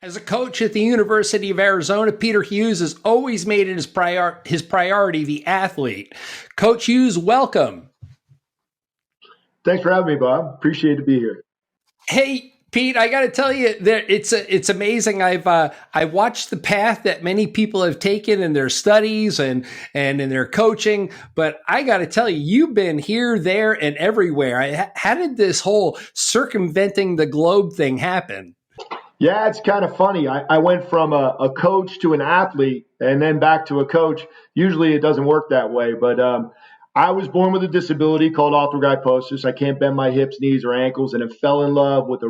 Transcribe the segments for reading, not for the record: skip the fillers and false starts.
As a coach at the University of Arizona, Peter Hughes has always made it his priority the athlete. Coach Hughes, welcome. Thanks for having me, Bob. Appreciate to be here. Hey, Pete, I got to tell you that it's amazing. I watched the path that many people have taken in their studies and in their coaching, but I got to tell you, you've been here, there, and everywhere. How did this whole circumventing the globe thing happen? Yeah, it's kind of funny. I went from a coach to an athlete and then back to a coach. Usually it doesn't work that way, but I was born with a disability called arthrogryposis. I can't bend my hips, knees, or ankles, and I fell in love with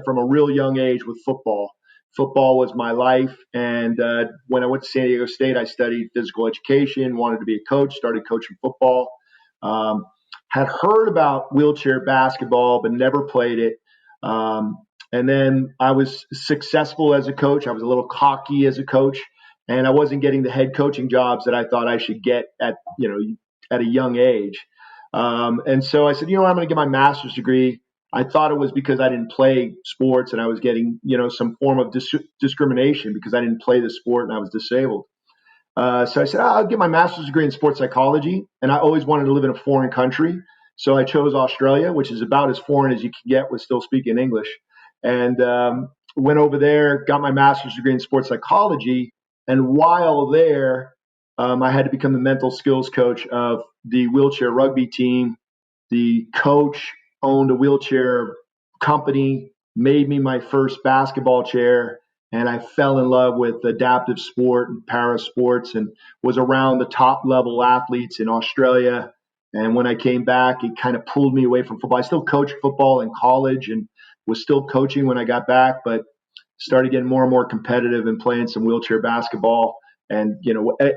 from a real young age with football. Football was my life, and when I went to San Diego State, I studied physical education, wanted to be a coach, started coaching football. Um, had heard about wheelchair basketball, but never played it. Um, and then I was successful as a coach. I was a little cocky as a coach, and I wasn't getting the head coaching jobs that I thought I should get at a young age. And so I said, I'm going to get my master's degree. I thought it was because I didn't play sports and I was getting, some form of discrimination because I didn't play the sport and I was disabled. So I said, I'll get my master's degree in sports psychology. And I always wanted to live in a foreign country. So I chose Australia, which is about as foreign as you can get with still speaking English. And went over there, got my master's degree in sports psychology. And while there, I had to become the mental skills coach of the wheelchair rugby team. The coach owned a wheelchair company, made me my first basketball chair, and I fell in love with adaptive sport and para sports and was around the top level athletes in Australia. And when I came back, it kind of pulled me away from football. I still coached football in college and was still coaching when I got back, but started getting more and more competitive and playing some wheelchair basketball. And,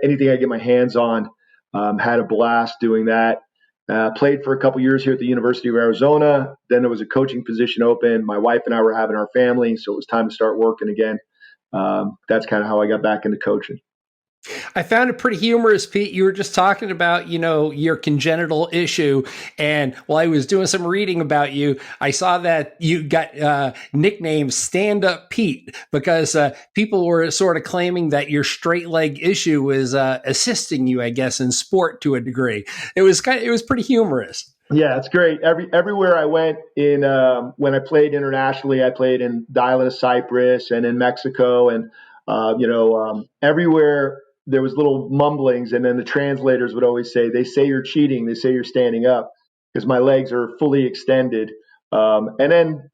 anything I get my hands on, had a blast doing that. Played for a couple years here at the University of Arizona. Then there was a coaching position open. My wife and I were having our family, so it was time to start working again. That's kind of how I got back into coaching. I found it pretty humorous, Pete. You were just talking about, your congenital issue. And while I was doing some reading about you, I saw that you got nicknamed Stand Up Pete because people were sort of claiming that your straight leg issue was assisting you, I guess, in sport to a degree. It was pretty humorous. Yeah, it's great. Everywhere I went in when I played internationally, I played in the island of Cyprus and in Mexico, and everywhere there was little mumblings, and then the translators would always say, "They say you're cheating. They say you're standing up," because my legs are fully extended. And then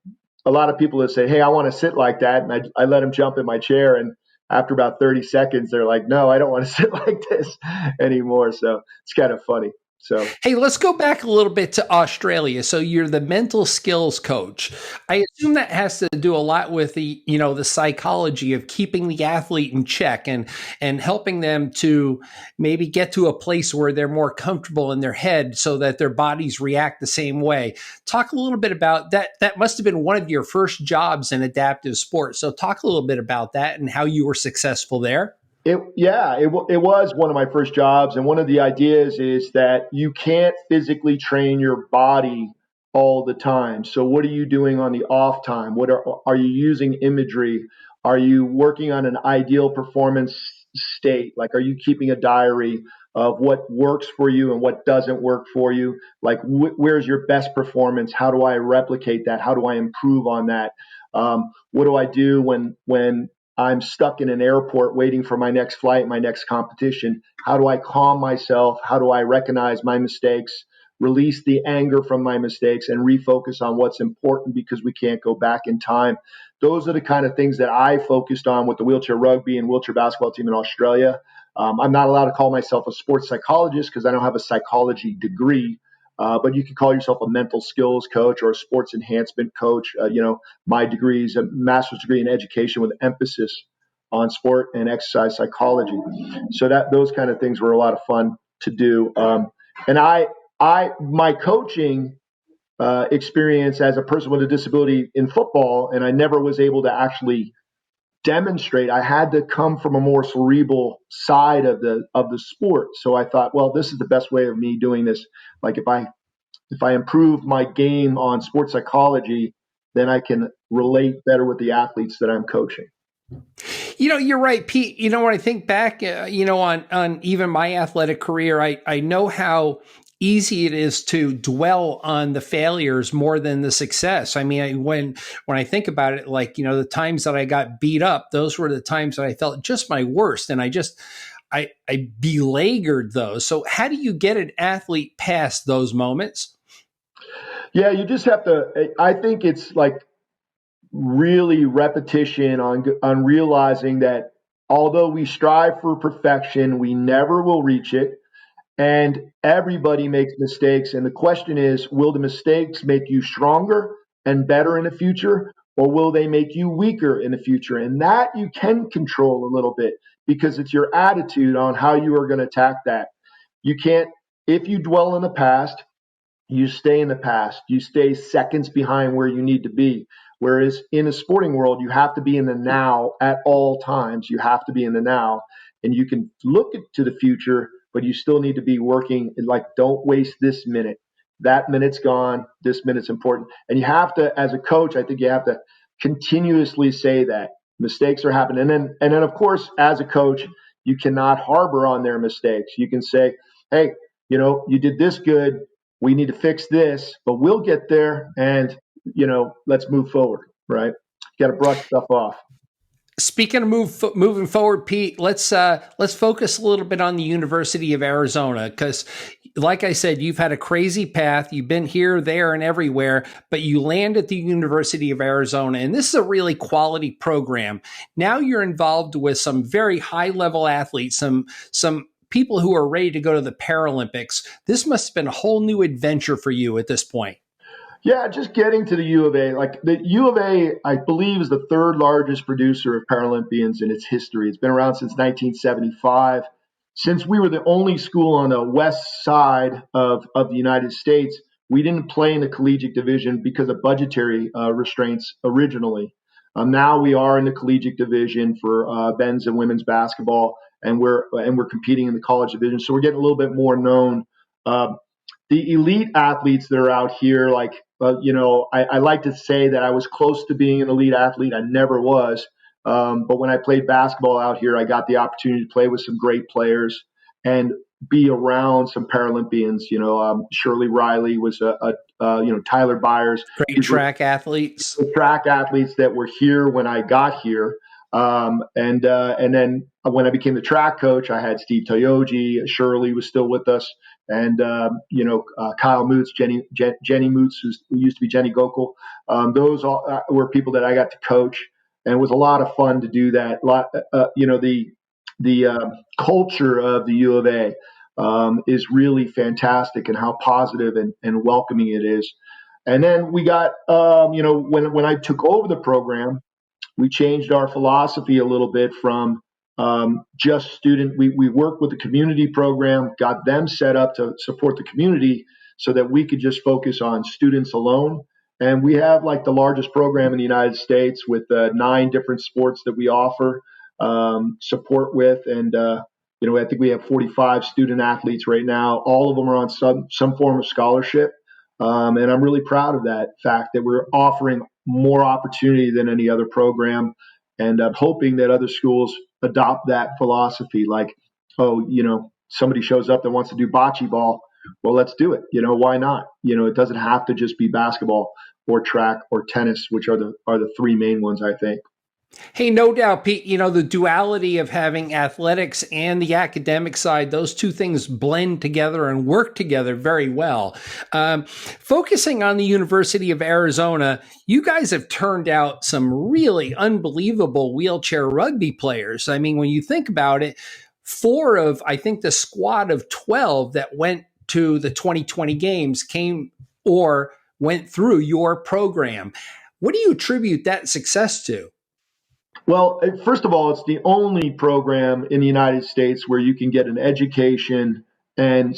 a lot of people would say, "Hey, I want to sit like that," and I let them jump in my chair, and after about 30 seconds, they're like, "No, I don't want to sit like this anymore." So it's kind of funny. So, hey, let's go back a little bit to Australia. So you're the mental skills coach. I assume that has to do a lot with the psychology of keeping the athlete in check and helping them to maybe get to a place where they're more comfortable in their head so that their bodies react the same way. Talk a little bit about that. That must have been one of your first jobs in adaptive sports. So talk a little bit about that and how you were successful there. It was one of my first jobs, and one of the ideas is that you can't physically train your body all the time. So what are you doing on the off time? Are you using imagery? Are you working on an ideal performance state? Like, are you keeping a diary of what works for you and what doesn't work for you? Like, where's your best performance? How do I replicate that? How do I improve on that? What do I do when I'm stuck in an airport waiting for my next flight, my next competition? How do I calm myself? How do I recognize my mistakes, release the anger from my mistakes, and refocus on what's important because we can't go back in time? Those are the kind of things that I focused on with the wheelchair rugby and wheelchair basketball team in Australia. I'm not allowed to call myself a sports psychologist because I don't have a psychology degree. But you can call yourself a mental skills coach or a sports enhancement coach. My degree is a master's degree in education with emphasis on sport and exercise psychology. So that those kind of things were a lot of fun to do. And my coaching experience as a person with a disability in football, and I never was able to actually demonstrate. I had to come from a more cerebral side of the sport. So I thought, well, this is the best way of me doing this. Like if I improve my game on sports psychology, then I can relate better with the athletes that I'm coaching. You're right, Pete. When I think back, on even my athletic career, I know how easy it is to dwell on the failures more than the success. I mean, when I think about it, like, the times that I got beat up, those were the times that I felt just my worst, and I beleaguered those. So how do you get an athlete past those moments? Yeah, you just have to. I think it's like really repetition on realizing that although we strive for perfection, we never will reach it, and everybody makes mistakes. And the question is, will the mistakes make you stronger and better in the future, or will they make you weaker in the future? And that you can control a little bit because it's your attitude on how you are going to attack that. You can't, if you dwell in the past, you stay in the past. You stay seconds behind where you need to be. Whereas in the sporting world, you have to be in the now at all times. You have to be in the now. And you can look to the future, but you still need to be working. Like, don't waste this minute. That minute's gone. This minute's important. And you have to, as a coach, I think you have to continuously say that mistakes are happening. And then of course, as a coach, you cannot harbor on their mistakes. You can say, hey, you did this good, we need to fix this, but we'll get there, and let's move forward, right? You got to brush stuff off. Speaking of moving forward, Pete, let's focus a little bit on the University of Arizona because, like I said, you've had a crazy path. You've been here, there, and everywhere, but you land at the University of Arizona, and this is a really quality program. Now you're involved with some very high level athletes, some people who are ready to go to the Paralympics. This must have been a whole new adventure for you at this point. Yeah, just getting to the U of A. Like, the U of A, I believe, is the third largest producer of Paralympians in its history. It's been around since 1975. Since we were the only school on the west side of the United States, we didn't play in the collegiate division because of budgetary restraints originally. Now we are in the collegiate division for men's and women's basketball, and we're competing in the college division. So we're getting a little bit more known. Uh, the elite athletes that are out here, like, I like to say that I was close to being an elite athlete. I never was. But when I played basketball out here, I got the opportunity to play with some great players and be around some Paralympians. Shirley Riley was Tyler Byers. Great These were track athletes. the track athletes that were here when I got here. And then when I became the track coach, I had Steve Toyoji. Shirley was still with us, and Kyle Moots, Jenny Moots, who used to be Jenny Gokul. Those all were people that I got to coach, and it was a lot of fun to do that. The culture of the U of A is really fantastic, and how positive and welcoming it is. And then we got, when I took over the program, we changed our philosophy a little bit from just student. We worked with the community program, got them set up to support the community so that we could just focus on students alone. And we have like the largest program in the United States with 9 different sports that we offer support with. And, I think we have 45 student athletes right now. All of them are on some form of scholarship. And I'm really proud of that fact that we're offering more opportunity than any other program. And I'm hoping that other schools adopt that philosophy. Like, oh, somebody shows up that wants to do bocce ball. Well, let's do it. Why not? It doesn't have to just be basketball or track or tennis, which are the 3 main ones, I think. Hey, no doubt, Pete, the duality of having athletics and the academic side, those two things blend together and work together very well. Focusing on the University of Arizona, you guys have turned out some really unbelievable wheelchair rugby players. I mean, when you think about it, 4 of, I think, the squad of 12 that went to the 2020 games came or went through your program. What do you attribute that success to? Well, first of all, it's the only program in the United States where you can get an education and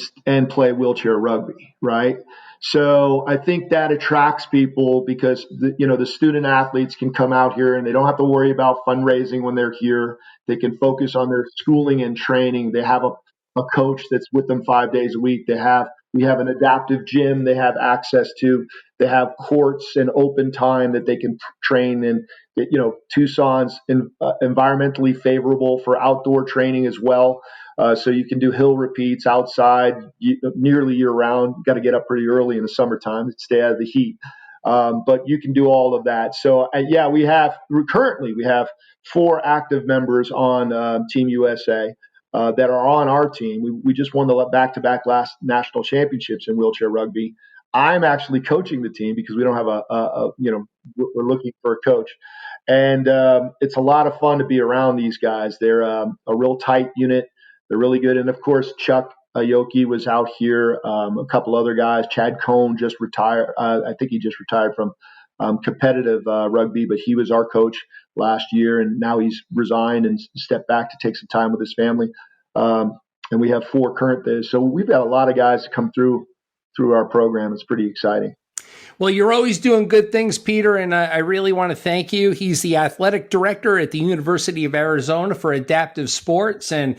play wheelchair rugby, right? So I think that attracts people because the student athletes can come out here and they don't have to worry about fundraising when they're here. They can focus on their schooling and training. They have a coach that's with them 5 days a week. They have We have an adaptive gym they have access to. They have courts and open time that they can train in. Tucson's environmentally favorable for outdoor training as well. So you can do hill repeats outside nearly year round. You got to get up pretty early in the summertime to stay out of the heat. But you can do all of that. So yeah, we have 4 active members on Team USA that are on our team. We just won the back-to-back last national championships in wheelchair rugby. I'm actually coaching the team because we don't have we're looking for a coach. And it's a lot of fun to be around these guys. They're a real tight unit. They're really good. And of course, Chuck Aoki was out here. A couple other guys. Chad Cohn just retired. I think he just retired from competitive rugby, but he was our coach last year, and now he's resigned and stepped back to take some time with his family. And we have 4 current days, so we've got a lot of guys to come through our program. It's pretty exciting. Well, you're always doing good things, Peter, and I really want to thank you. He's the athletic director at the University of Arizona for Adaptive Sports. And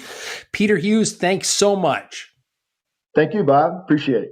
Peter Hughes, thanks so much. Thank you, Bob. Appreciate it.